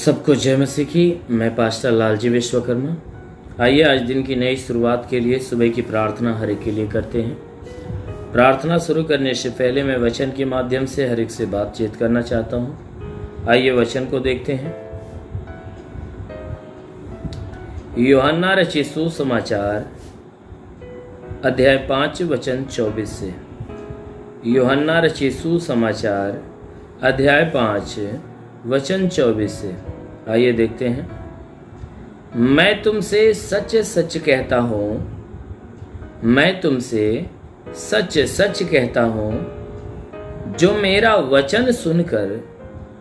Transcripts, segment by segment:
सबको जय मसीह की। मैं पास्टर लालजी विश्वकर्मा। आइए आज दिन की नई शुरुआत के लिए सुबह की प्रार्थना हर एक के लिए करते हैं। प्रार्थना शुरू करने से पहले मैं वचन के माध्यम से हर एक से बातचीत करना चाहता हूँ। आइए वचन को देखते हैं। यूहन्ना रचित सुसमाचार अध्याय 5 वचन 24 से। यूहन्ना रचित सुसमाचार अध्याय 5 वचन 24 से। आइए देखते हैं। मैं तुमसे सच सच कहता हूँ, मैं तुमसे सच सच कहता हूँ, जो मेरा वचन सुनकर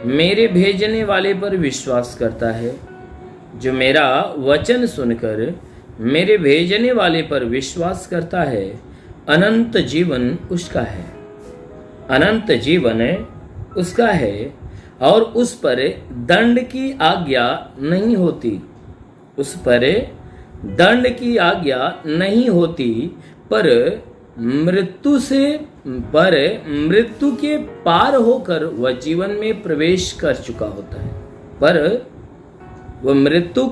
मेरे भेजने वाले पर विश्वास करता है, जो मेरा वचन सुनकर मेरे भेजने वाले पर विश्वास करता है, अनंत जीवन उसका है। अनंत जीवन उसका है और उस पर दंड की आज्ञा नहीं होती। उस पर दंड की आज्ञा नहीं होती, पर मृत्यु के पार होकर वह जीवन में प्रवेश कर चुका होता है। पर वह मृत्यु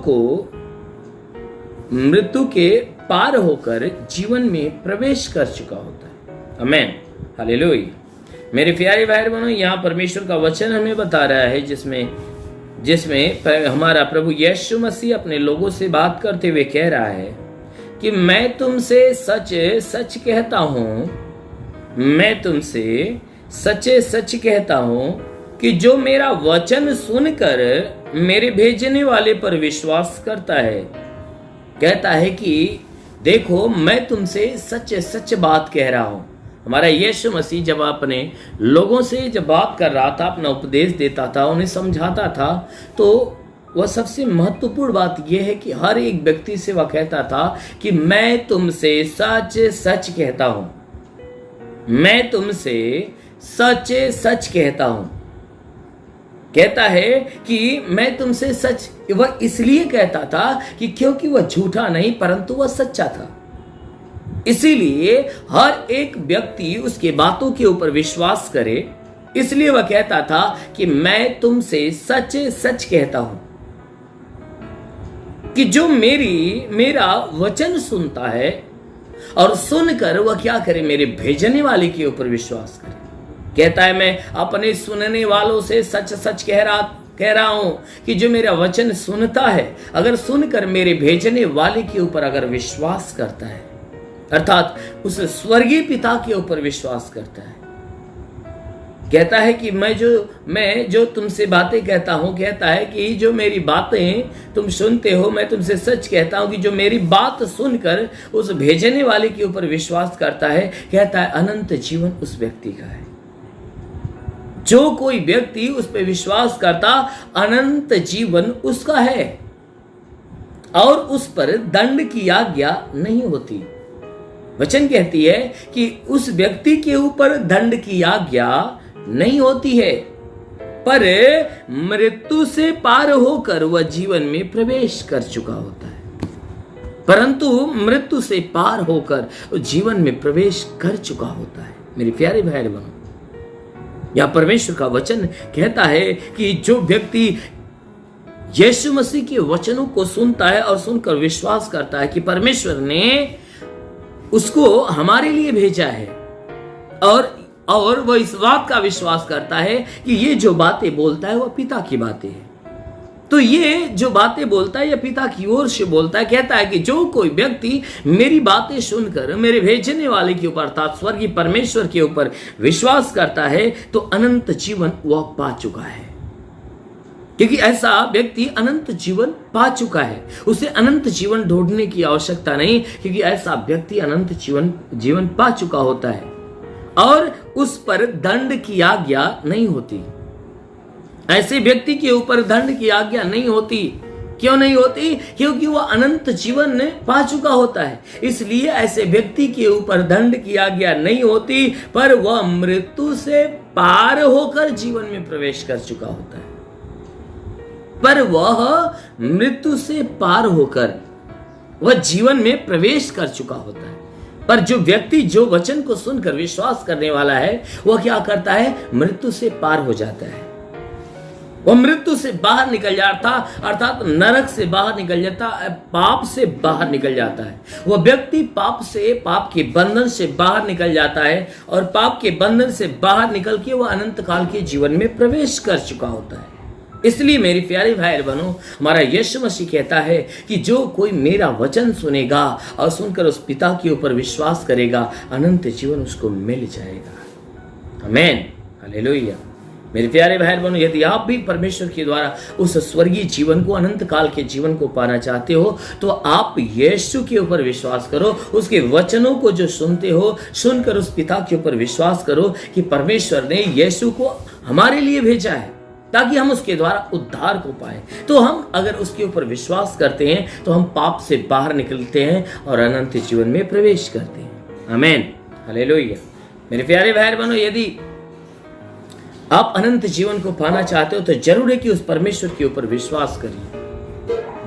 के पार होकर जीवन में प्रवेश कर चुका होता है। आमीन, हालेलुया। मेरे प्यारे भाई बहनों, यहाँ परमेश्वर का वचन हमें बता रहा है जिसमें हमारा प्रभु यीशु मसीह अपने लोगों से बात करते हुए कह रहा है कि मैं तुमसे सच सच कहता हूँ, मैं तुमसे सच सच कहता हूँ कि जो मेरा वचन सुनकर मेरे भेजने वाले पर विश्वास करता है, कहता है कि देखो मैं तुमसे सच सच बात कह रहा हूँ। हमारा यीशु मसीह जब अपने लोगों से जब बात कर रहा था, अपना उपदेश देता था, उन्हें समझाता था, तो वह सबसे महत्वपूर्ण बात यह है कि हर एक व्यक्ति से वह कहता था कि मैं तुमसे सच सच कहता हूं, मैं तुमसे सच सच कहता हूं। कहता है कि मैं तुमसे सच, वह इसलिए कहता था कि क्योंकि वह झूठा नहीं परंतु वह सच्चा था। इसीलिए हर एक व्यक्ति उसके बातों के ऊपर विश्वास करे, इसलिए वह कहता था कि मैं तुमसे सच सच कहता हूं कि जो मेरा वचन सुनता है और सुनकर वह क्या करे, मेरे भेजने वाले के ऊपर विश्वास करे। कहता है मैं अपने सुनने वालों से सच सच कह रहा हूं कि जो मेरा वचन सुनता है, अगर सुनकर मेरे भेजने वाले के ऊपर अगर विश्वास करता है, अर्थात उस स्वर्गीय पिता के ऊपर विश्वास करता है, कहता है कि मैं जो तुमसे बातें कहता हूं, कहता है कि जो मेरी बातें तुम सुनते हो, मैं तुमसे सच कहता हूं कि जो मेरी बात सुनकर उस भेजने वाले के ऊपर विश्वास करता है, कहता है अनंत जीवन उस व्यक्ति का है। जो कोई व्यक्ति उस पर विश्वास करता, अनंत जीवन उसका है और उस पर दंड की आज्ञा नहीं होती। वचन कहती है कि उस व्यक्ति के ऊपर दंड की आज्ञा नहीं होती है, पर मृत्यु से पार होकर वह जीवन में प्रवेश कर चुका होता है। परंतु मृत्यु से पार होकर वह जीवन में प्रवेश कर चुका होता है। मेरे प्यारे भाई बहनों, यह परमेश्वर का वचन कहता है कि जो व्यक्ति यीशु मसीह के वचनों को सुनता है और सुनकर विश्वास करता है कि परमेश्वर ने उसको हमारे लिए भेजा है, और वह इस बात का विश्वास करता है कि ये जो बातें बोलता है वह पिता की बातें हैं, तो ये जो बातें बोलता है यह पिता की ओर से बोलता है। कहता है कि जो कोई व्यक्ति मेरी बातें सुनकर मेरे भेजने वाले के ऊपर अर्थात स्वर्गीय परमेश्वर के ऊपर विश्वास करता है, तो अनंत जीवन वह पा चुका है। क्योंकि ऐसा व्यक्ति अनंत जीवन पा चुका है, उसे अनंत जीवन ढूंढने की आवश्यकता नहीं, क्योंकि ऐसा व्यक्ति अनंत जीवन पा चुका होता है और उस पर दंड की आज्ञा नहीं होती। ऐसे व्यक्ति के ऊपर दंड की आज्ञा नहीं होती। क्यों नहीं होती? क्योंकि वह अनंत जीवन पा चुका होता है। इसलिए ऐसे व्यक्ति के ऊपर दंड की आज्ञा नहीं होती, पर वह मृत्यु से पार होकर जीवन में प्रवेश कर चुका होता है। पर वह मृत्यु से पार होकर वह जीवन में प्रवेश कर चुका होता है। पर जो व्यक्ति जो वचन को सुनकर विश्वास करने वाला है, वह क्या करता है? मृत्यु से पार हो जाता है। वो मृत्यु से बाहर निकल जाता, अर्थात नरक से बाहर निकल जाता, पाप से बाहर निकल जाता है। वो व्यक्ति पाप के बंधन से बाहर निकल जाता है और पाप के बंधन से बाहर निकल के वो अनंत काल के जीवन में प्रवेश कर चुका होता है। इसलिए मेरी प्यारे भाई बहनों, हमारा यीशु मसीह कहता है कि जो कोई मेरा वचन सुनेगा और सुनकर उस पिता के ऊपर विश्वास करेगा, अनंत जीवन उसको मिल जाएगा। आमीन, हालेलुया। मेरे प्यारे भाई बहनों, यदि आप भी परमेश्वर के द्वारा उस स्वर्गीय जीवन को, अनंत काल के जीवन को पाना चाहते हो, तो आप यीशु के ऊपर विश्वास करो, उसके वचनों को जो सुनते हो, सुनकर उस पिता के ऊपर विश्वास करो कि परमेश्वर ने यीशु को हमारे लिए भेजा है ताकि हम उसके द्वारा उद्धार को पाए। तो हम अगर उसके ऊपर विश्वास करते हैं तो हम पाप से बाहर निकलते हैं और अनंत जीवन में प्रवेश करते हैं। आमीन, हालेलुया। मेरे प्यारे भाई बहनों, यदि आप अनंत जीवन को पाना चाहते हो तो जरूर है कि उस परमेश्वर के ऊपर विश्वास करिए।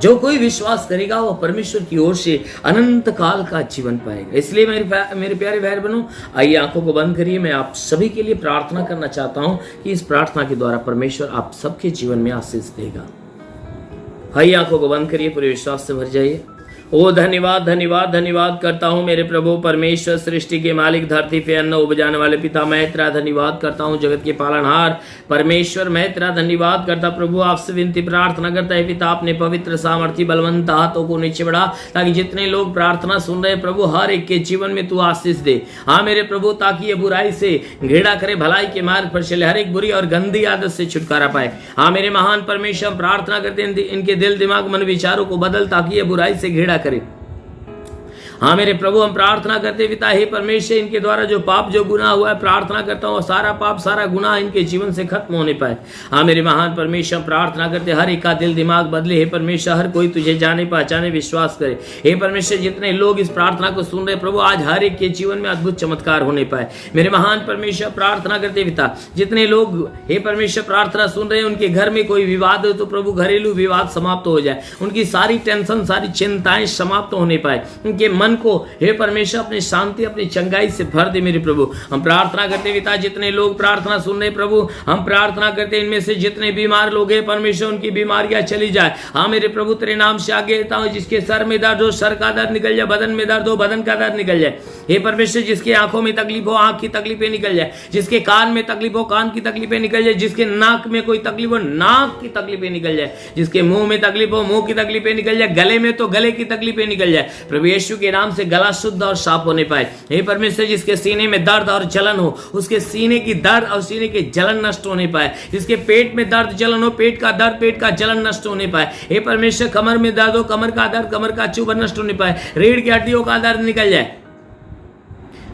जो कोई विश्वास करेगा वो परमेश्वर की ओर से अनंत काल का जीवन पाएगा। इसलिए मेरे प्यारे भाई बहनों, आइए आंखों को बंद करिए। मैं आप सभी के लिए प्रार्थना करना चाहता हूं कि इस प्रार्थना के द्वारा परमेश्वर आप सबके जीवन में आशीष देगा। आइए आंखों को बंद करिए, पूरे विश्वास से भर जाइए। ओ धन्यवाद धन्यवाद धन्यवाद करता हूँ मेरे प्रभु परमेश्वर, सृष्टि के मालिक, धरती पे अन्न उपजाने वाले पिता, मैं तेरा धन्यवाद करता हूँ। जगत के पालनहार परमेश्वर, मैं तेरा धन्यवाद करता प्रभु। आपसे विनती प्रार्थना करता है पिता, अपने पवित्र सामर्थ्य बलवंत हाथों को नीचे बढ़ा, ताकि जितने लोग प्रार्थना सुन रहे प्रभु, हर एक के जीवन में तू आशीष दे। हाँ मेरे प्रभु, ताकि ये बुराई से घृणा करे, भलाई के मार्ग पर चले, हर एक बुरी और गंदी आदत से छुटकारा पाए। हाँ मेरे महान परमेश्वर, प्रार्थना करते इनके दिल दिमाग मन विचारों को बदल, ताकि ये बुराई से घृणा करे। हाँ मेरे प्रभु, हम प्रार्थना करते पिता, हे परमेश्वर, इनके द्वारा जो पाप जो गुनाह हुआ है, प्रार्थना करता हूँ सारा पाप सारा गुनाह इनके जीवन से खत्म होने पाए। हाँ मेरे महान परमेश्वर, प्रार्थना करते हर एक का दिल दिमाग बदले। हे परमेश्वर, हर कोई तुझे जाने पहचाने विश्वास करे। हे परमेश्वर, जितने लोग इस प्रार्थना को सुन रहे प्रभु, आज हर एक के जीवन में अद्भुत चमत्कार होने पाए। मेरे महान परमेश्वर, प्रार्थना करते पिता, जितने लोग हे परमेश्वर प्रार्थना सुन रहे हैं, उनके घर में कोई विवाद हो तो प्रभु घरेलू विवाद समाप्त हो जाए, उनकी सारी टेंशन सारी चिंताएं समाप्त होने पाए, उनके मन को हे परमेश्वर अपनी शांति अपनी चंगाई से भर दे। मेरे प्रभु, हम प्रार्थना करते पिता, जितने लोग प्रार्थना सुन रहे प्रभु, हम प्रार्थना करते इनमें से जितने बीमार लोग हैं परमेश्वर, उनकी बीमारियां चली जाए। हाँ मेरे प्रभु, तेरे नाम से आगे रहता हूं, जिसके सर में दर्द हो सर का दर्द निकल जाए, बदन में दर्द हो बदन का दर्द निकल जाए। हे परमेश्वर, जिसके आंखों में तकलीफ हो आंख की तकलीफें निकल जाए, जिसके कान में तकलीफ हो कान की तकलीफें निकल जाए, जिसके नाक में कोई तकलीफ हो नाक की तकलीफें निकल जाए, जिसके मुंह में तकलीफ हो मुंह की तकलीफें निकल जाए, गले में तो गले की तकलीफें निकल जाए। प्रभु यीशु के नाम से गला शुद्ध और साफ होने पाए। हे परमेश्वर, जिसके सीने में दर्द और जलन हो, उसके सीने की दर्द और सीने के जलन नष्ट होने पाए। जिसके पेट में दर्द जलन हो, पेट का दर्द पेट का जलन नष्ट होने पाए। हे परमेश्वर, कमर में दर्द हो, कमर का दर्द कमर का चुभन नष्ट होने पाए, रीढ़ की हड्डियों का दर्द निकल जाए।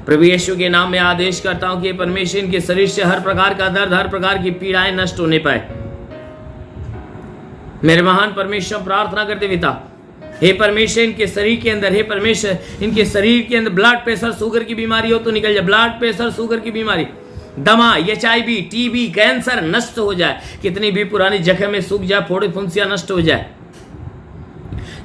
प्रभु यीशु के नाम में आदेश करता हूं कि परमेश्वर, इनके शरीर से हर प्रकार का दर्द हर प्रकार की पीड़ाएं नष्ट होने पाए। मेरे महान परमेश्वर, प्रार्थना करते पिता, हे परमेश्वर, इनके शरीर के अंदर, हे परमेश्वर, इनके शरीर के अंदर ब्लड प्रेशर शुगर की बीमारी हो तो निकल जाए, ब्लड प्रेशर शुगर की बीमारी, दमा, HIV TB कैंसर नष्ट हो जाए, कितनी भी पुरानी जख्म में सूख जाए, फोड़े फुंसियां नष्ट हो जाए।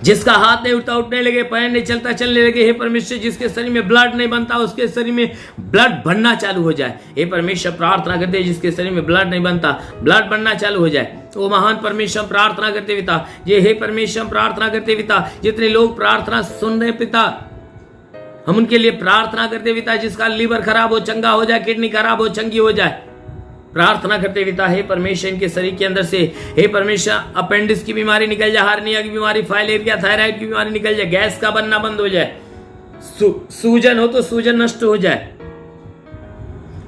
जिसका हाथ नहीं उठता उठने लगे, पैर नहीं चलता चलने लगे, हे परमेश्वर, जिसके शरीर में ब्लड नहीं बनता उसके शरीर में ब्लड बनना चालू हो जाए। हे परमेश्वर, प्रार्थना करते जिसके शरीर में ब्लड नहीं बनता ब्लड बनना चालू हो जाए। ओ महान परमेश्वर, प्रार्थना करते पिता, ये हे परमेश्वर, प्रार्थना करते पिता, जितने लोग प्रार्थना सुन रहे पिता, हम उनके लिए प्रार्थना करते पिता, जिसका लीवर खराब हो चंगा हो जाए, किडनी खराब हो चंगी हो जाए। प्रार्थना करते पिता, हे परमेश्वर, इनके शरीर के अंदर से हे परमेश्वर अपेंडिक्स की बीमारी निकल जाए, हार्निया की बीमारी, फाइलेरिया थायराइड की बीमारी निकल जाए, गैस का बनना बंद हो जाए, सूजन हो तो सूजन नष्ट हो जाए।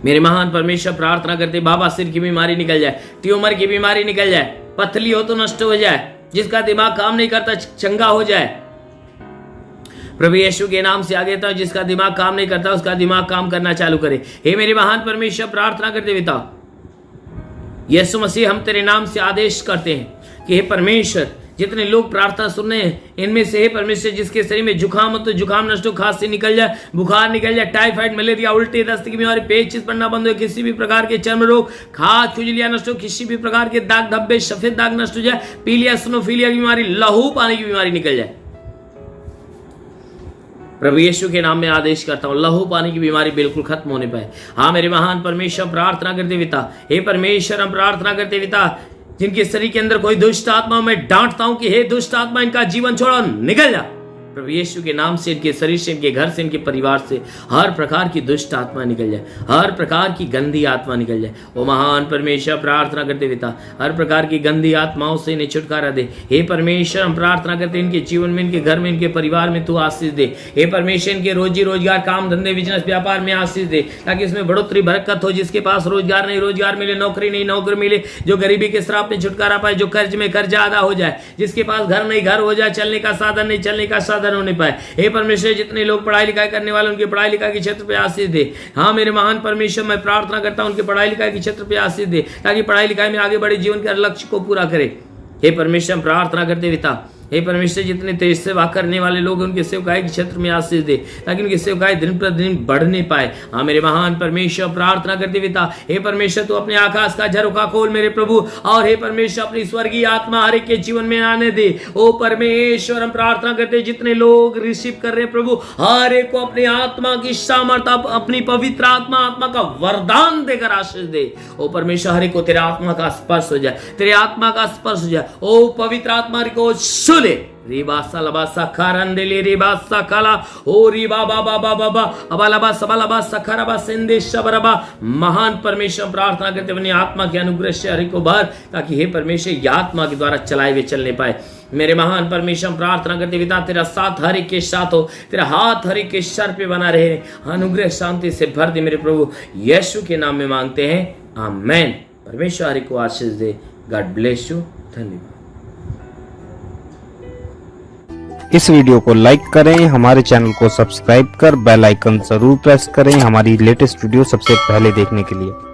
मेरे महान परमेश्वर, प्रार्थना करते बाबा-सिर की बीमारी निकल जाए, ट्यूमर की बीमारी निकल जाए, पथली हो तो नष्ट हो जाए, जिसका दिमाग काम नहीं करता चंगा हो जाए। प्रभु यीशु के नाम से आगे था, जिसका दिमाग काम नहीं करता उसका दिमाग काम करना चालू करे। हे मेरे महान परमेश्वर, प्रार्थना करते पिता, यीशु मसीह, हम तेरे नाम से आदेश करते हैं कि हे परमेश्वर, जितने लोग प्रार्थना सुन रहे हैं इनमें से हे परमेश्वर, जिसके शरीर में जुकाम हो तो जुकाम नष्ट हो, खांसी निकल जाए, बुखार निकल जाए, टाइफाइड मलेरिया उल्टी दस्त की बीमारी, पेट चित पड़ना बंद हो, किसी भी प्रकार के चर्म रोग खाज खुजलियां नष्ट हो, किसी भी प्रकार के दाग धब्बे सफेद दाग नष्ट हो जाए, पीलिया स्नोफीलिया की बीमारी, लहू पानी की बीमारी निकल जाए। प्रभु यीशु के नाम में आदेश करता हूं, लहू पानी की बीमारी बिल्कुल खत्म होने पाए। हाँ मेरे महान परमेश्वर, प्रार्थना करते पिता, हे परमेश्वर, हम प्रार्थना करते पिता, जिनके शरीर के अंदर कोई दुष्ट आत्मा, मैं डांटता हूं कि हे दुष्ट आत्मा, इनका जीवन छोड़ो, निकल जा। प्रभु यीशु के नाम से इनके शरीर से, इनके घर से, इनके परिवार से हर प्रकार की दुष्ट आत्मा निकल जाए, हर प्रकार की गंदी आत्मा निकल जाए। ओ महान परमेश्वर, प्रार्थना करते पिता, हर प्रकार की गंदी आत्माओं से इन्हें छुटकारा दे। हे परमेश्वर, हम प्रार्थना करते इनके जीवन में, इनके घर में, इनके परिवार में तू आशीष दे। हे परमेश्वर, इनके रोजी रोजगार, काम धंधे, बिजनेस, व्यापार में आशीष दे, ताकि इसमें बढ़ोतरी बरकत हो। जिसके पास रोजगार नहीं, रोजगार मिले, नौकरी नहीं, नौकरी मिले, जो गरीबी के श्राप में छुटकारा पाए, जो कर्ज में कर्जा अदा हो जाए, जिसके पास घर नहीं, घर हो जाए, चलने का साधन नहीं, चलने का साधन होने पाए। हे परमेश्वर, जितने लोग पढ़ाई लिखाई करने वाले, उनकी पढ़ाई लिखाई के क्षेत्र पे आशीष दे। हाँ मेरे महान परमेश्वर, मैं प्रार्थना करता हूं उनकी पढ़ाई लिखाई के क्षेत्र पे आशीष दे, ताकि पढ़ाई लिखाई में आगे बढ़े, जीवन के लक्ष्य को पूरा करे। हे परमेश्वर, प्रार्थना करते पिता, हे परमेश्वर, जितने तेज सेवा करने वाले लोग, उनके सेवकाई के क्षेत्र में आशीष दे, ताकि उनकी सेवकाई दिन प्रतिदिन बढ़ने पाए। हाँ मेरे महान परमेश्वर, प्रार्थना करते पिता, हे परमेश्वर, तू अपने आकाश का झरोखा खोल मेरे प्रभु, और हे परमेश्वर, अपनी स्वर्गीय आत्मा हर एक के जीवन में आने दे। ओ परमेश्वर, हम प्रार्थना करते जितने लोग रिसीव कर रहे हैं प्रभु, हर एक को अपनी आत्मा की सामर्थ्य, अपनी पवित्र आत्मा का वरदान देकर आशीष दे। ओ परमेश्वर, हर एक को तेरे आत्मा का स्पर्श हो जाए, तेरे आत्मा का स्पर्श हो जाए। ओ पवित्र आत्मा को ले रिबासा लबासा खारंदेले रिबासा काला ओ रिबा बाबा बाबा बा अबालबा सबलबा सखरबा सिंदे शबरबा। महान परमेश्वर, प्रार्थना करते अपनी आत्मा के अनुग्रह से हरि को भर, ताकि हे परमेश्वर, ये आत्मा के द्वारा चलाए हुए चलने पाए। मेरे महान परमेश्वर, प्रार्थना करते पिता, तेरा साथ हर एक के साथ हो, तेरा हाथ हर एक के सर पे बना रहे, अनुग्रह शांति से भर दे मेरे प्रभु, यीशु के नाम में मांगते हैं, आमेन। परमेश्वर हरि को आशीष दे। God bless you. धन्यवाद। इस वीडियो को लाइक करें, हमारे चैनल को सब्सक्राइब कर बेल आइकन जरूर प्रेस करें हमारी लेटेस्ट वीडियो सबसे पहले देखने के लिए।